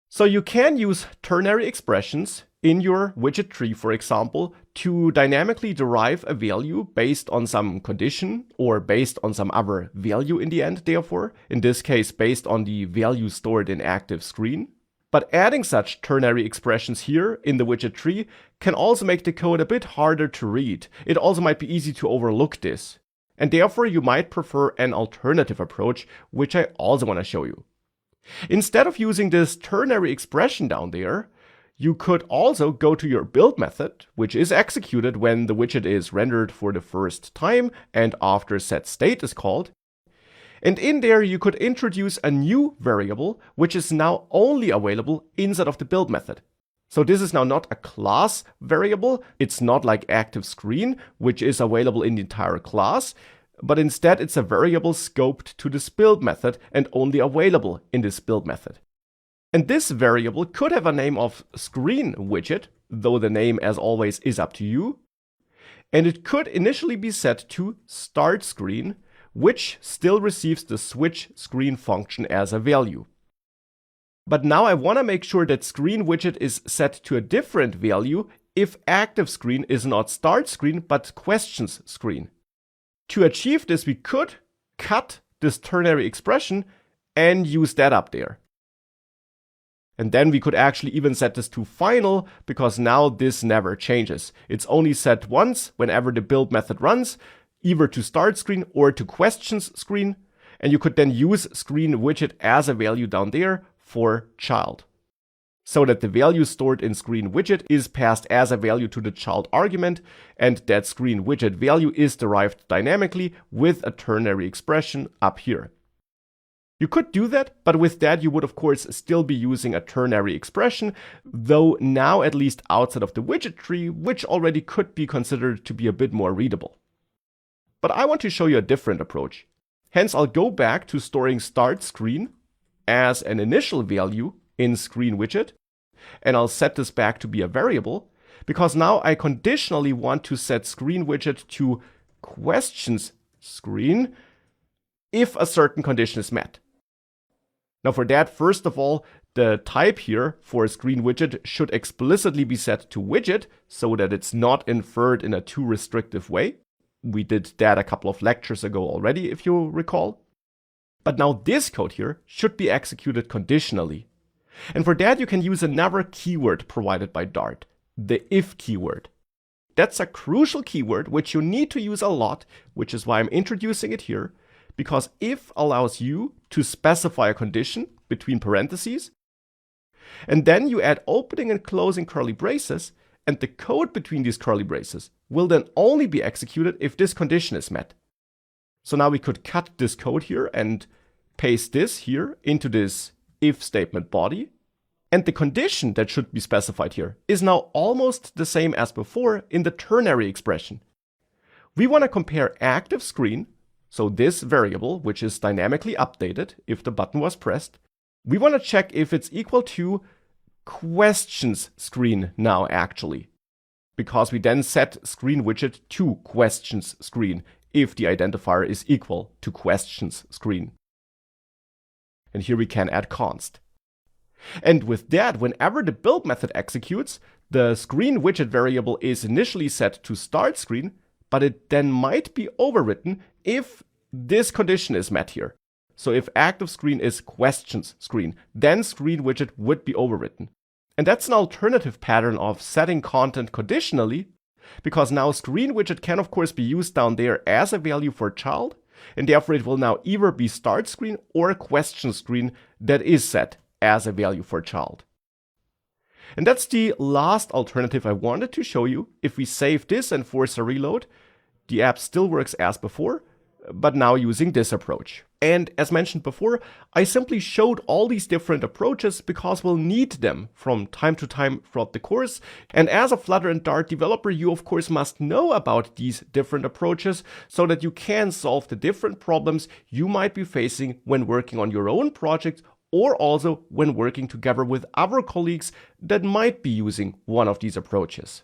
So you can use ternary expressions in your widget tree, for example, to dynamically derive a value based on some condition or based on some other value in the end, therefore, in this case, based on the value stored in ActiveScreen. But adding such ternary expressions here in the widget tree can also make the code a bit harder to read. It also might be easy to overlook this. And therefore, you might prefer an alternative approach, which I also want to show you. Instead of using this ternary expression down there, you could also go to your build method, which is executed when the widget is rendered for the first time and after setState is called. And in there, you could introduce a new variable, which is now only available inside of the build method. So this is now not a class variable. It's not like ActiveScreen, which is available in the entire class, but instead it's a variable scoped to this build method and only available in this build method. And this variable could have a name of screenWidget, though the name as always is up to you. And it could initially be set to startScreen, which still receives the switchScreen function as a value. But now I want to make sure that screenWidget is set to a different value if ActiveScreen is not startScreen but questionsScreen. To achieve this, we could cut this ternary expression and use that up there. And then we could actually even set this to final, because now this never changes. It's only set once whenever the build method runs, either to startScreen or to questionsScreen. And you could then use screenWidget as a value down there for child, so that the value stored in screenWidget is passed as a value to the child argument, and that screenWidget value is derived dynamically with a ternary expression up here. You could do that, but with that you would of course still be using a ternary expression, though now at least outside of the widget tree, which already could be considered to be a bit more readable. But I want to show you a different approach. Hence I'll go back to storing startScreen as an initial value in screenWidget, and I'll set this back to be a variable, because now I conditionally want to set screenWidget to questionsScreen if a certain condition is met. Now for that, first of all, the type here for screenWidget should explicitly be set to widget, so that it's not inferred in a too restrictive way. We did that a couple of lectures ago already, if you recall. But now this code here should be executed conditionally. And for that you can use another keyword provided by Dart, the if keyword. That's a crucial keyword which you need to use a lot, which is why I'm introducing it here, because if allows you to specify a condition between parentheses, and then you add opening and closing curly braces, and the code between these curly braces will then only be executed if this condition is met. So now we could cut this code here and paste this here into this if statement body. And the condition that should be specified here is now almost the same as before in the ternary expression. We want to compare ActiveScreen, so this variable, which is dynamically updated if the button was pressed. We want to check if it's equal to questionsScreen now actually, because we then set screenWidget to questionsScreen if the identifier is equal to questionsScreen. And here we can add const. And with that, whenever the build method executes, the screenWidget variable is initially set to startScreen, but it then might be overwritten if this condition is met here. So if ActiveScreen is questionsScreen, then screenWidget would be overwritten. And that's an alternative pattern of setting content conditionally, because now screenWidget can of course be used down there as a value for child, and therefore it will now either be startScreen or questionsScreen that is set as a value for child. And that's the last alternative I wanted to show you. If we save this and force a reload, the app still works as before, but now using this approach. And as mentioned before, I simply showed all these different approaches because we'll need them from time to time throughout the course. And as a Flutter and Dart developer, you of course must know about these different approaches so that you can solve the different problems you might be facing when working on your own project, or also when working together with other colleagues that might be using one of these approaches.